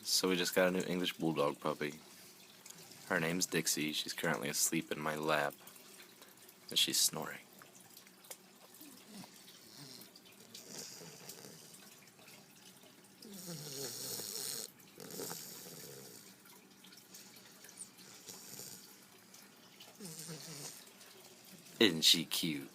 So we just got a new English Bulldog puppy. Her name's Dixie. She's currently asleep in my lap. And she's snoring. Isn't she cute?